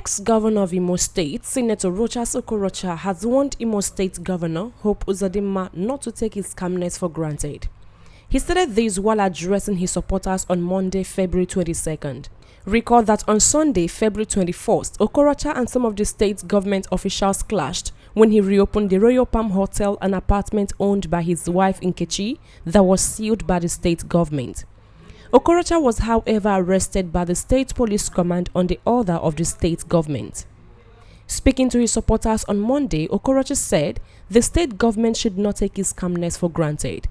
ex-governor of Imo State, Senator Rochas has warned Imo State Governor Hope Uzodinma not to take his calmness for granted. He stated this while addressing his supporters on Monday, February 22nd. Recall that on Sunday, February 21st, Okorocha and some of the state government officials clashed when he reopened the Royal Palm Hotel, an apartment owned by his wife Nkechi that was sealed by the state government. Okorocha was, however, arrested by the State Police Command on the order of the state government. Speaking to his supporters on Monday, Okorocha said the state government should not take his calmness for granted.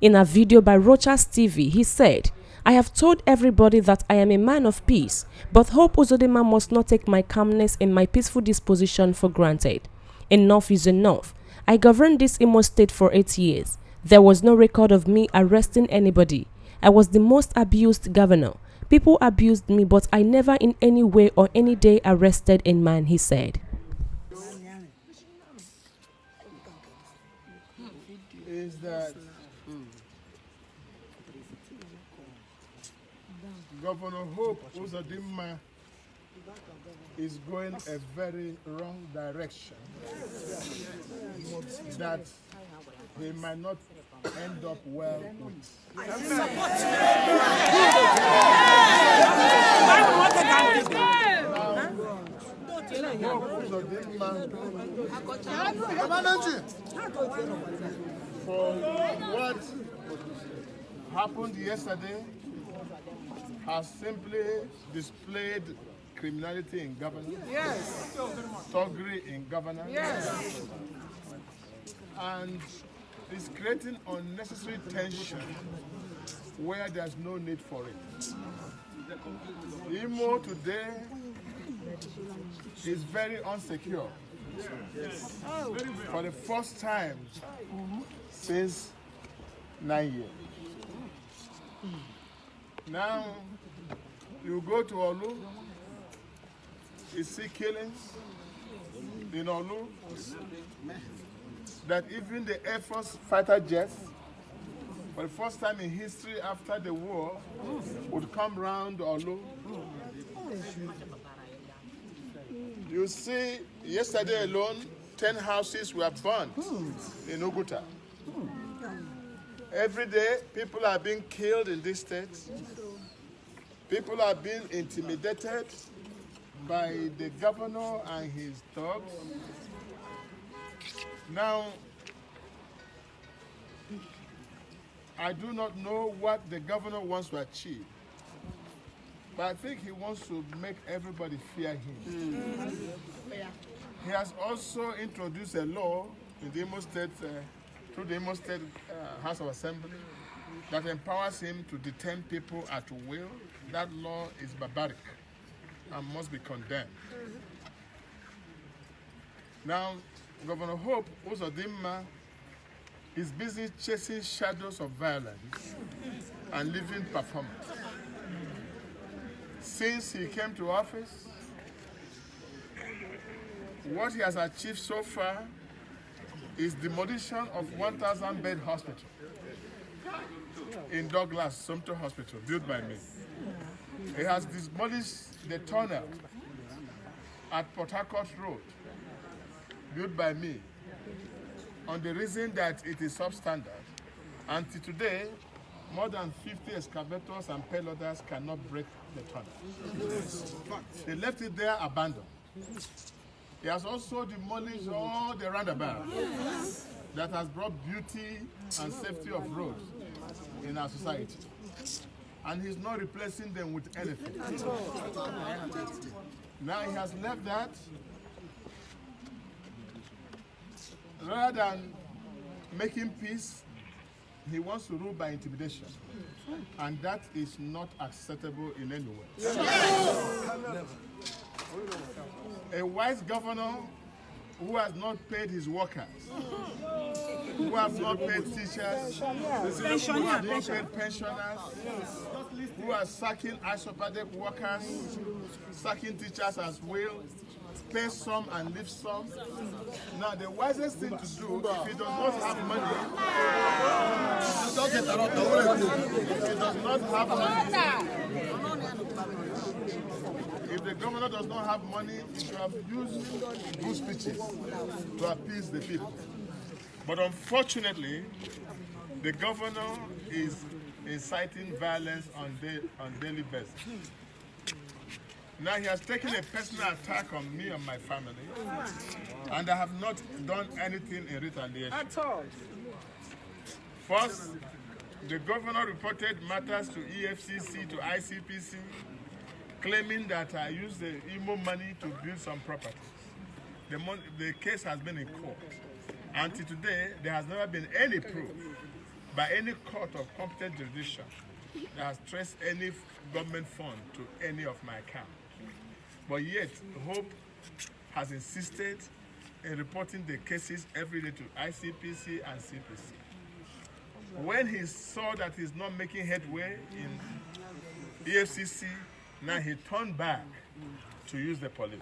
In a video by Rochas TV, he said, "I have told everybody that I am a man of peace, but Hope Uzodinma must not take my calmness and my peaceful disposition for granted. Enough is enough. I governed this Imo state for 8 years. There was no record of me arresting anybody. I was the most abused governor. People abused me, but I never in any way or any day arrested a man," he said. Is that Governor Hope Uzodinma is going a very wrong direction that he might not end up well with. For what happened yesterday has simply displayed criminality in governance, thuggery in governance, and it's creating unnecessary tension where there's no need for it. Imo today is very insecure for the first time since 9 years. Now, you go to Olu, you see killings in Olu, that even the Air Force fighter jets, for the first time in history after the war, would come round Olu. You see, yesterday alone, 10 houses were burned in Oguta. Every day, people are being killed in this state. People are being intimidated by the governor and his thugs. Now, I do not know what the governor wants to achieve, but I think he wants to make everybody fear him. He has also introduced a law in the Imo State, through the Imo State House of Assembly, that empowers him to detain people at will. That law is barbaric and must be condemned. Now, Governor Hope Uzodinma is busy chasing shadows of violence and living performance. Since he came to office, what he has achieved so far is demolition of 1,000-bed hospital in Douglas, Sumter Hospital, built by me. He has demolished the tunnel at Port Harcourt Road, built by me, on the reason that it is substandard. Until today, more than 50 excavators and payloaders cannot break the tunnel. They left it there abandoned. He has also demolished all the roundabouts that has brought beauty and safety of roads in our society. And he's not replacing them with anything. Now he has left that. Rather than making peace, he wants to rule by intimidation. And that is not acceptable in any way. A wise governor who has not paid his workers, who have not paid teachers, who have not paid pensioners, who are sacking isopathic workers, sacking teachers as well, pay some and leave some. Now, the wisest thing to do, if he does not have money, if he does not have money, if the governor does not have money, he should have used good speeches to appease the people. But unfortunately, the governor is inciting violence on daily basis. Now he has taken a personal attack on me and my family, and I have not done anything in retaliation. At all. First, the governor reported matters to EFCC, to ICPC, claiming that I used the IMO money to build some properties. The case has been in court. Until today, there has never been any proof by any court of competent jurisdiction that has traced any government fund to any of my accounts. But yet, Hope has insisted in reporting the cases every day to ICPC and CPC. When he saw that he's not making headway in EFCC, now he turned back to use the police.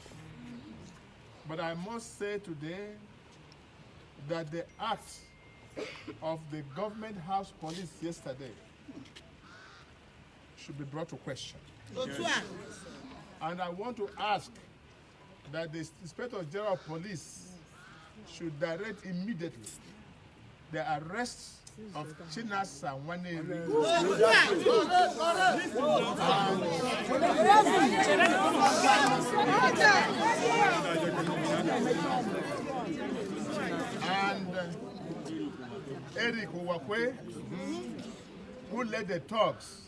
But I must say today that the act of the government house police yesterday should be brought to question. Yes. And I want to ask that the Inspector General of Police should direct immediately the arrest of Chinasa Waneri and Eric Uwakwe, who led the talks.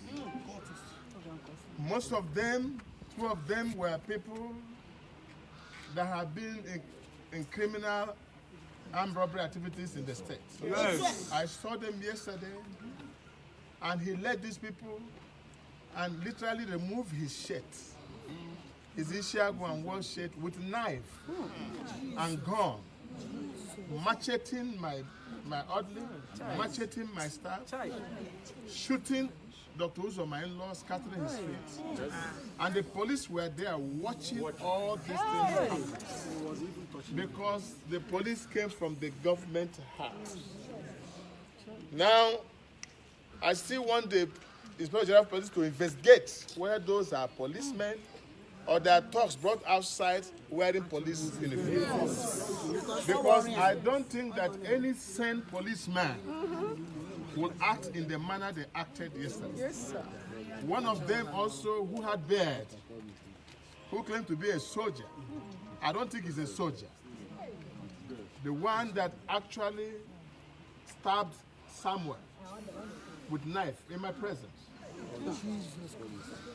Most of them, two of them were people that have been in criminal armed robbery activities in the state. Yes. I saw them yesterday, and he led these people and literally removed his shirt, his Ishiagu and work shirt, with knife and gun, macheting my orderly, macheting my staff, shooting Dr. Uzo, my in-law, scattering his feet. And the police were there watching all these things happen. Because the police came from the government house. Now, I still want the Inspector General of Police to investigate whether those are policemen or there are thugs brought outside wearing police uniforms. Because I don't think that any sane policeman will act in the manner they acted yesterday. Yes, sir. One of them also, who had beard, who claimed to be a soldier. I don't think he's a soldier. The one that actually stabbed Samuel with knife in my presence.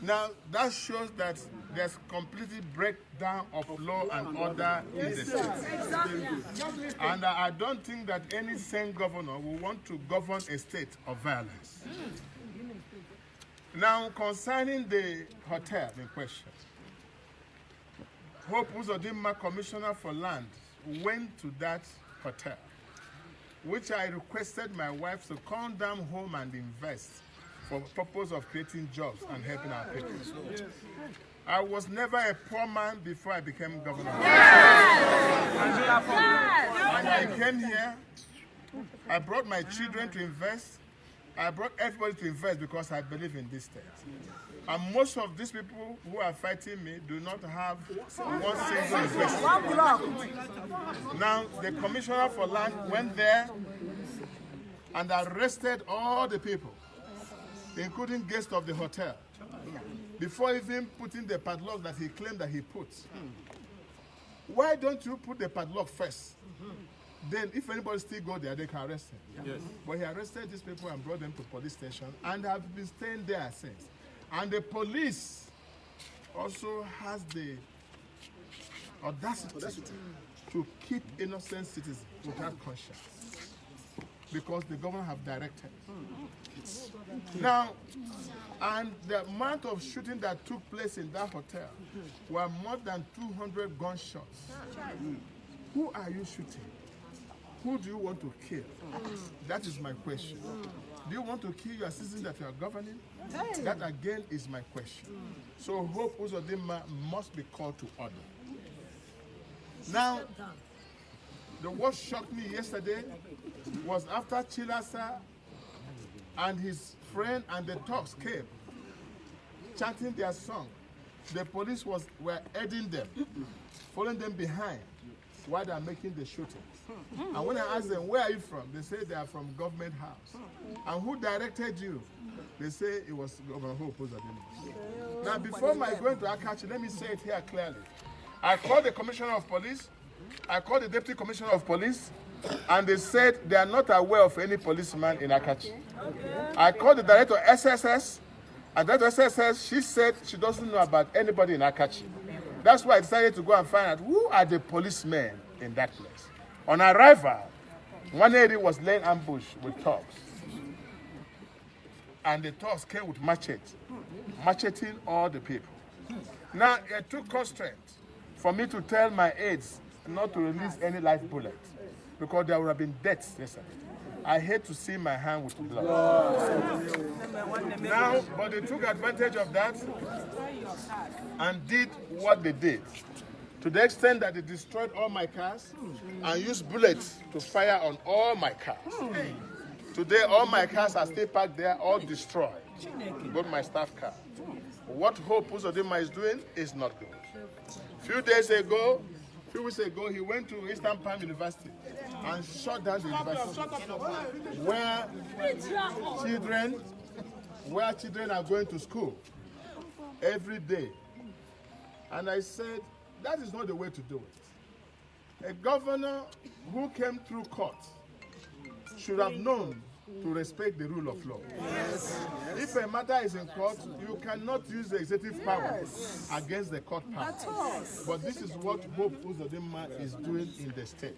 Now, that shows that there's completely breakdown of law and order in the state. And I don't think that any sane governor will want to govern a state of violence. Now, concerning the hotel in question, Hope Uzodinma, Commissioner for Land, went to that hotel, which I requested my wife to come down home and invest for the purpose of creating jobs and helping our people. I was never a poor man before I became governor. And I came here, I brought my children to invest, I brought everybody to invest because I believe in this state. And most of these people who are fighting me do not have one single investment. Now, the Commissioner for Land went there and arrested all the people, including guests of the hotel, before even putting the padlock that he claimed that he put. Why don't you put the padlock first? Then if anybody still go there, they can arrest him. Yes. But he arrested these people and brought them to police station and have been staying there since. And the police also has the audacity to keep innocent citizens without conscience, because the government have directed. Now, and the amount of shooting that took place in that hotel were more than 200 gunshots. Who are you shooting? Who do you want to kill? That is my question. Do you want to kill your citizens that you are governing? That again is my question. So Hope Uzodinma must be called to order. Now, what shocked me yesterday was after Chilasa and his friend and the Turks came, chanting their song, the police were heading them, following them behind while they are making the shootings. And when I asked them, where are you from? They say they are from government house. And who directed you? They say it was Governor Hope Uzodinma. Now, before my going to Akachi, let me say it here clearly. I called the Commissioner of Police, I called the Deputy Commissioner of Police, and they said they are not aware of any policeman in Akachi. I called the Director of SSS, and Director of SSS, she said she doesn't know about anybody in Akachi. That's why I decided to go and find out who are the policemen in that place. On arrival, one area was laying ambush with Turks. And the Turks came with macheting all the people. Now, it took constraint for me to tell my aides not to release any live bullet because there would have been deaths yesterday. I hate to see my hand with blood. Now, but they took advantage of that and did what they did, to the extent that they destroyed all my cars and used bullets to fire on all my cars. Today, all my cars are still parked there, all destroyed, both my staff car. What Hope Uzodinma is doing is not good. A few weeks ago, he went to Eastern Palm University and shut down the university, where children are going to school every day. And I said, that is not the way to do it. A governor who came through court should have known to respect the rule of law. Yes. If a matter is in court, you cannot use the executive power against the court power. But this is what Hope Uzodinma is doing in the state.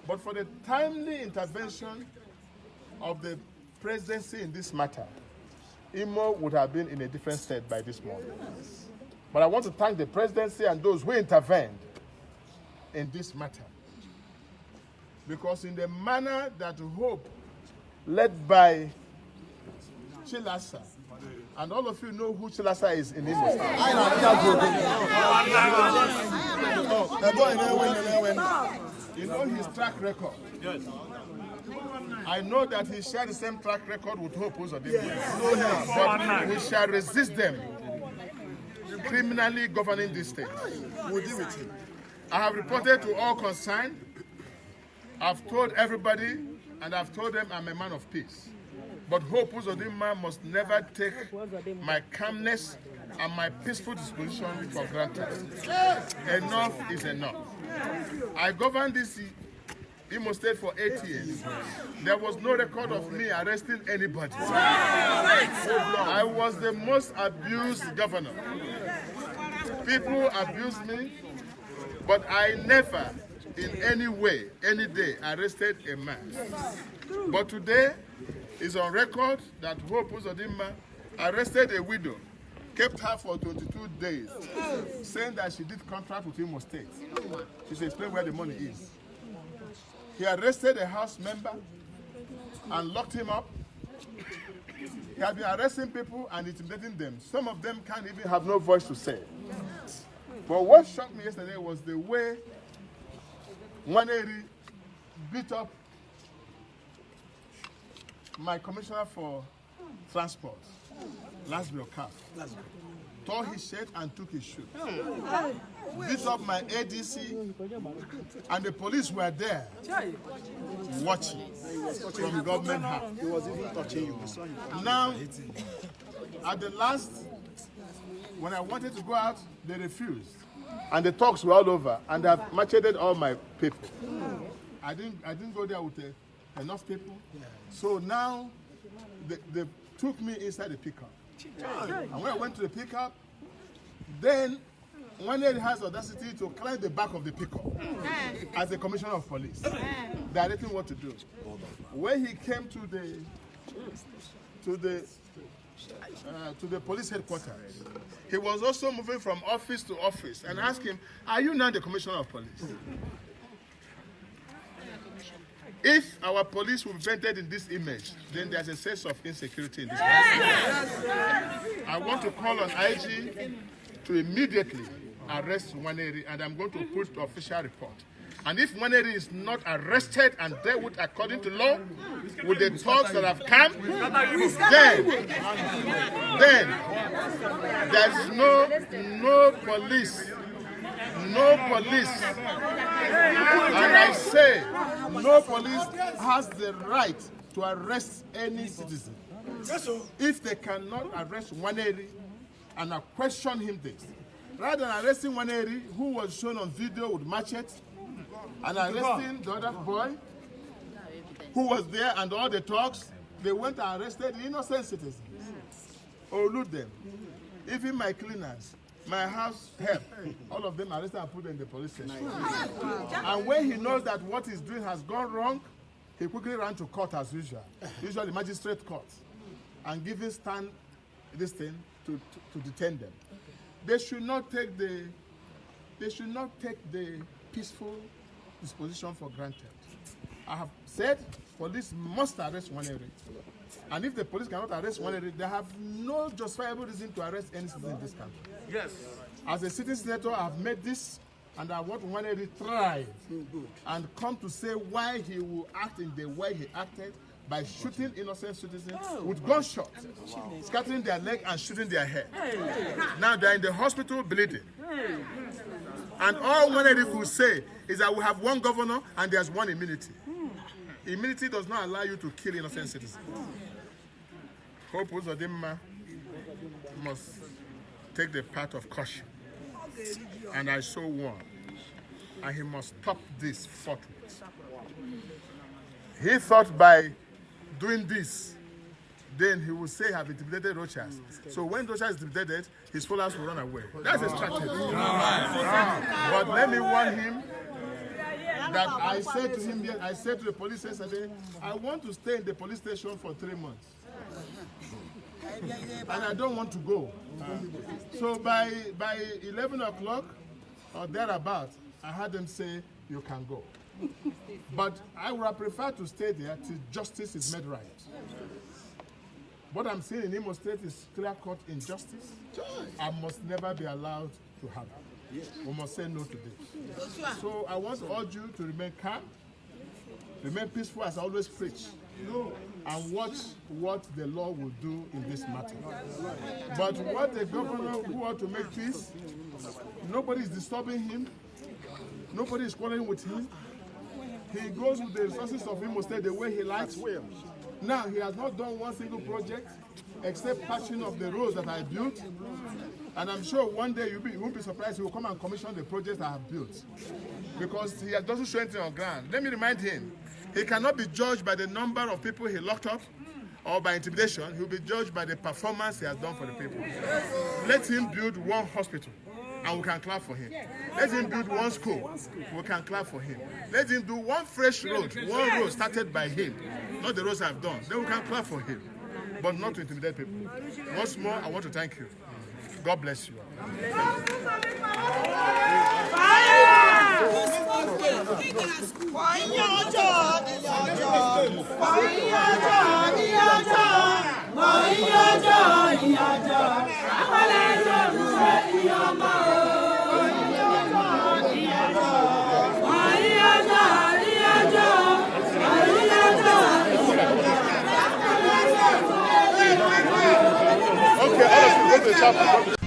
But for the timely intervention of the presidency in this matter, Imo would have been in a different state by this morning. But I want to thank the presidency and those who intervened in this matter. Because in the manner that Hope, led by Chilasa, and all of you know who Chilasa is in Imo State. You know his track record. Yes. I know that he shared the same track record with Hope Uzodinma. Yes. But we shall resist them criminally governing this state. We'll deal with him. I have reported to all concerned. I've told everybody, and I've told them I'm a man of peace. But Hope Uzodinma must never take my calmness and my peaceful disposition for granted. Enough is enough. I governed this Imo State for 8 years. There was no record of me arresting anybody. I was the most abused governor. People abused me, but I never, in any way, any day, arrested a man. But today is on record that Hope Uzodinma arrested a widow, kept her for 22 days, saying that she did contract with Imo State. She should explain where the money is. He arrested a house member and locked him up. He has been arresting people and intimidating them. Some of them can't even have no voice to say. But what shocked me yesterday was the way Waneri beat up my commissioner for transport, Lasbio Cap, tore his shirt and took his shoe. Beat up my ADC, and the police were there watching from government house. He was even touching you. Now, at the last, when I wanted to go out, they refused. And the talks were all over, and I've macheted all my people. I didn't go there with enough people. So now, they took me inside the pickup. And when I went to the pickup, then one lady has audacity to climb the back of the pickup as the commissioner of police, directing what to do. When he came to the police headquarters, he was also moving from office to office and asked him, "Are you now the commissioner of police?" If our police will be painted in this image, then there's a sense of insecurity in this country. I want to call on IG to immediately arrest Nwaneri, and I'm going to put the official report. And if Nwaneri is not arrested and dealt with according to law, with the thugs that have come, then there's no police. No police. And I say, no police has the right to arrest any citizen. If they cannot arrest Nwaneri and question him this, rather than arresting Nwaneri, who was shown on video with machete, and arresting the other boy who was there and all the talks, they went and arrested innocent citizens or loot them. Even my cleaners, my house help, all of them arrested and put in the police station. And when he knows that what he's doing has gone wrong, he quickly ran to court as usual, usually the magistrate court, and giving stand this thing to detain them. They should not take the peaceful disposition for granted. I have said police must arrest Nwaneri. And if the police cannot arrest Nwaneri, they have no justifiable reason to arrest any citizen in this country. Yes. As a citizen senator, I have made this, and I want Nwaneri tried and come to say why he will act in the way he acted by shooting innocent citizens with gunshots, scattering their leg and shooting their head. Now they're in the hospital bleeding. And all Nwaneri could say is that we have one governor and there's one immunity. Immunity does not allow you to kill innocent citizens. Hope Uzodinma must take the path of caution. And I so warn. And he must stop this forthwith. He thought by doing this, then he will say he have intimidated Rochas. So when Rochas is intimidated, his followers will run away. That's a strategy. But let me warn him that I said to him, I said to the police yesterday, I want to stay in the police station for 3 months. And I don't want to go. So by 11 o'clock or thereabout, I had them say, you can go. But I would have preferred to stay there till justice is made right. What I'm seeing in Imo State is clear-cut injustice. I must never be allowed to have it. We must say no to this. So I want to urge you to remain calm, remain peaceful as I always preach, and watch what the law will do in this matter. But what the governor who want to make peace, nobody is disturbing him, nobody is quarreling with him. He goes with the resources of Imo State the way he likes. Now, he has not done one single project except patching of the roads that I built. And I'm sure one day you won't be surprised he will come and commission the projects I have built. Because he doesn't show anything on ground. Let me remind him, he cannot be judged by the number of people he locked up or by intimidation. He will be judged by the performance he has done for the people. Let him build one hospital, and we can clap for him. Let him build one school, we can clap for him. Let him do one fresh road, one road started by him, not the roads I've done. Then we can clap for him, but not to intimidate people. Once more, I want to thank you. God bless you. Okay, all of you go to the chapel.